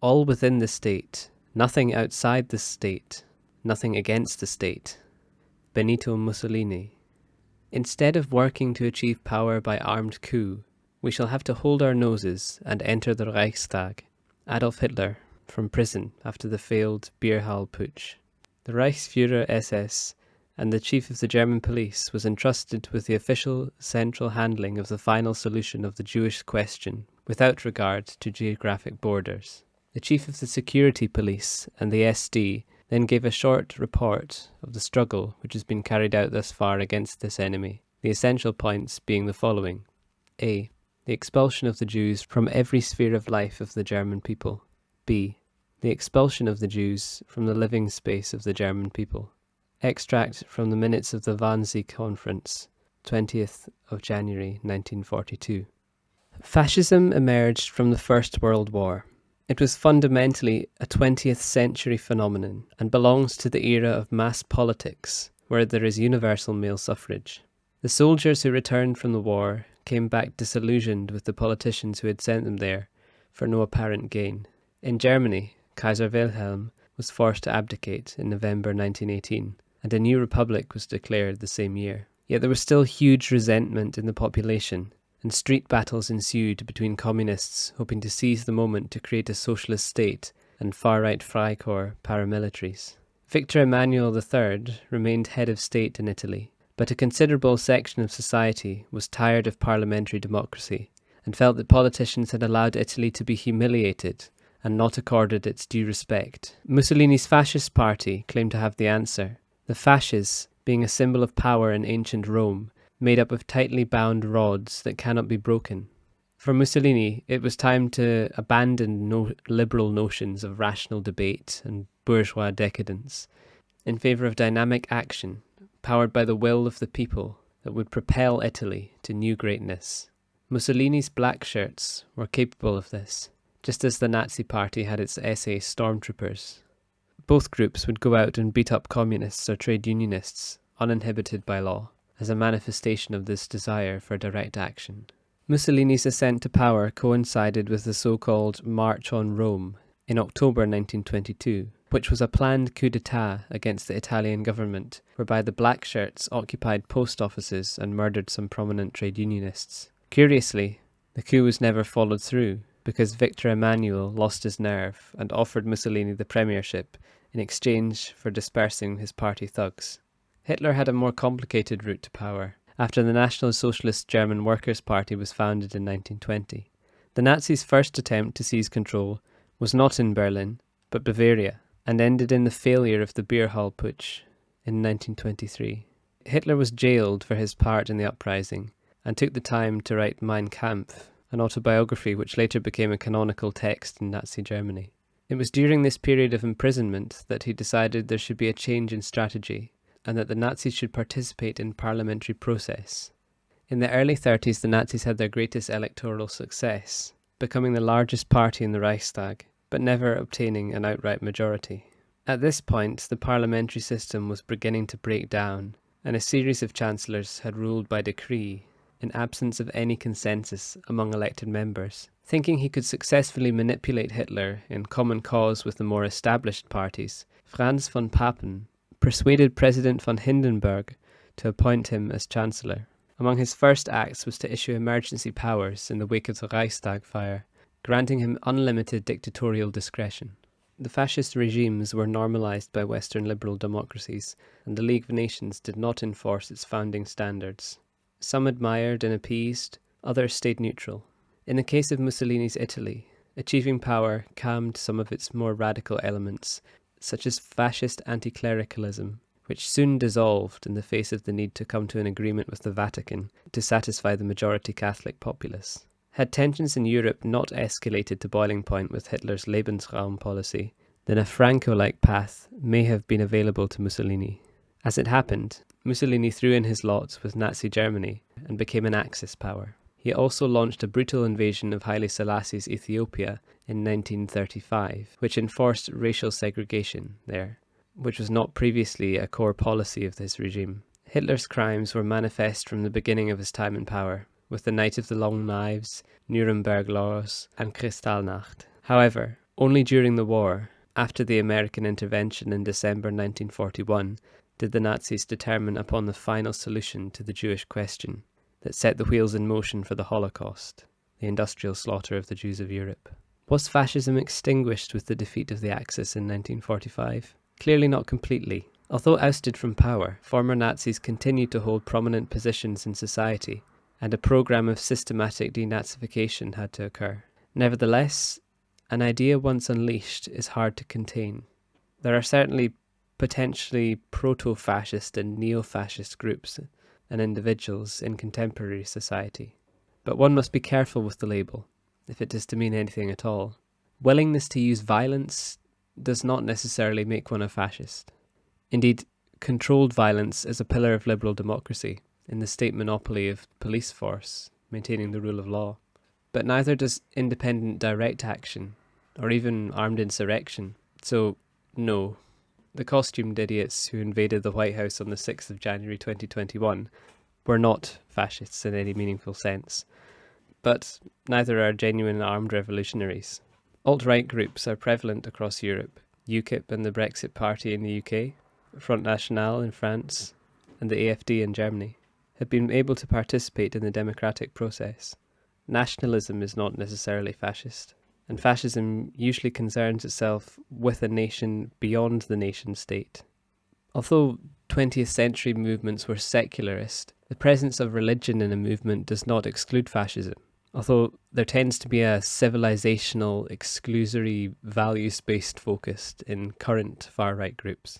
All within the state, nothing outside the state, nothing against the state. Benito Mussolini. Instead of working to achieve power by armed coup, we shall have to hold our noses and enter the Reichstag. Adolf Hitler, from prison after the failed beer hall putsch. The Reichsführer SS and the chief of the German police was entrusted with the official central handling of the final solution of the Jewish question without regard to geographic borders. The chief of the security police and the SD then gave a short report of the struggle which has been carried out thus far against this enemy, the essential points being the following. A. The expulsion of the Jews from every sphere of life of the German people. B. The expulsion of the Jews from the living space of the German people. Extract from the minutes of the Wannsee Conference, 20th of January 1942. Fascism emerged from the First World War. It was fundamentally a 20th century phenomenon and belongs to the era of mass politics, where there is universal male suffrage. The soldiers who returned from the war came back disillusioned with the politicians who had sent them there for no apparent gain. In Germany, Kaiser Wilhelm was forced to abdicate in November 1918, and a new republic was declared the same year. Yet there was still huge resentment in the population, and street battles ensued between communists hoping to seize the moment to create a socialist state and far-right Freikorps paramilitaries. Victor Emmanuel III remained head of state in Italy, but a considerable section of society was tired of parliamentary democracy and felt that politicians had allowed Italy to be humiliated and not accorded its due respect. Mussolini's fascist party claimed to have the answer. The fasces, being a symbol of power in ancient Rome, made up of tightly bound rods that cannot be broken. For Mussolini, it was time to abandon liberal notions of rational debate and bourgeois decadence in favour of dynamic action, powered by the will of the people, that would propel Italy to new greatness. Mussolini's black shirts were capable of this, just as the Nazi Party had its SA stormtroopers. Both groups would go out and beat up communists or trade unionists, uninhibited by law, as a manifestation of this desire for direct action. Mussolini's ascent to power coincided with the so-called March on Rome in October 1922, which was a planned coup d'etat against the Italian government, whereby the black shirts occupied post offices and murdered some prominent trade unionists. Curiously, the coup was never followed through, because Victor Emmanuel lost his nerve and offered Mussolini the premiership in exchange for dispersing his party thugs. Hitler had a more complicated route to power, after the National Socialist German Workers' Party was founded in 1920. The Nazis' first attempt to seize control was not in Berlin, but Bavaria, and ended in the failure of the beer hall putsch in 1923. Hitler was jailed for his part in the uprising, and took the time to write Mein Kampf, an autobiography which later became a canonical text in Nazi Germany. It was during this period of imprisonment that he decided there should be a change in strategy, and that the Nazis should participate in parliamentary process. In the early 30s, the Nazis had their greatest electoral success, becoming the largest party in the Reichstag, but never obtaining an outright majority. At this point, the parliamentary system was beginning to break down, and a series of chancellors had ruled by decree, in absence of any consensus among elected members. Thinking he could successfully manipulate Hitler in common cause with the more established parties, Franz von Papen persuaded President von Hindenburg to appoint him as Chancellor. Among his first acts was to issue emergency powers in the wake of the Reichstag fire, granting him unlimited dictatorial discretion. The fascist regimes were normalised by Western liberal democracies, and the League of Nations did not enforce its founding standards. Some admired and appeased, others stayed neutral. In the case of Mussolini's Italy, achieving power calmed some of its more radical elements, such as fascist anti-clericalism, which soon dissolved in the face of the need to come to an agreement with the Vatican to satisfy the majority Catholic populace. Had tensions in Europe not escalated to boiling point with Hitler's Lebensraum policy, then a Franco-like path may have been available to Mussolini. As it happened, Mussolini threw in his lot with Nazi Germany and became an Axis power. He also launched a brutal invasion of Haile Selassie's Ethiopia in 1935, which enforced racial segregation there, which was not previously a core policy of this regime. Hitler's crimes were manifest from the beginning of his time in power, with the Night of the Long Knives, Nuremberg Laws, and Kristallnacht. However, Only during the war, after the American intervention in December 1941, did the Nazis determine upon the final solution to the Jewish question that set the wheels in motion for the Holocaust, the industrial slaughter of the Jews of Europe. Was fascism extinguished with the defeat of the Axis in 1945? Clearly not completely. Although ousted from power, former Nazis continued to hold prominent positions in society, and a program of systematic denazification had to occur. Nevertheless, an idea once unleashed is hard to contain. There are certainly potentially proto-fascist and neo-fascist groups and individuals in contemporary society. But one must be careful with the label, if it is to mean anything at all. Willingness to use violence does not necessarily make one a fascist. Indeed, controlled violence is a pillar of liberal democracy in the state monopoly of police force maintaining the rule of law. But neither does independent direct action, or even armed insurrection. So, no, the costumed idiots who invaded the White House on the 6th of January 2021 were not fascists in any meaningful sense. But neither are genuine armed revolutionaries. Alt-right groups are prevalent across Europe. UKIP and the Brexit Party in the UK, Front National in France, and the AfD in Germany have been able to participate in the democratic process. Nationalism is not necessarily fascist, and fascism usually concerns itself with a nation beyond the nation state. Although 20th century movements were secularist, the presence of religion in a movement does not exclude fascism, although there tends to be a civilizational, exclusory, values-based focus in current far-right groups.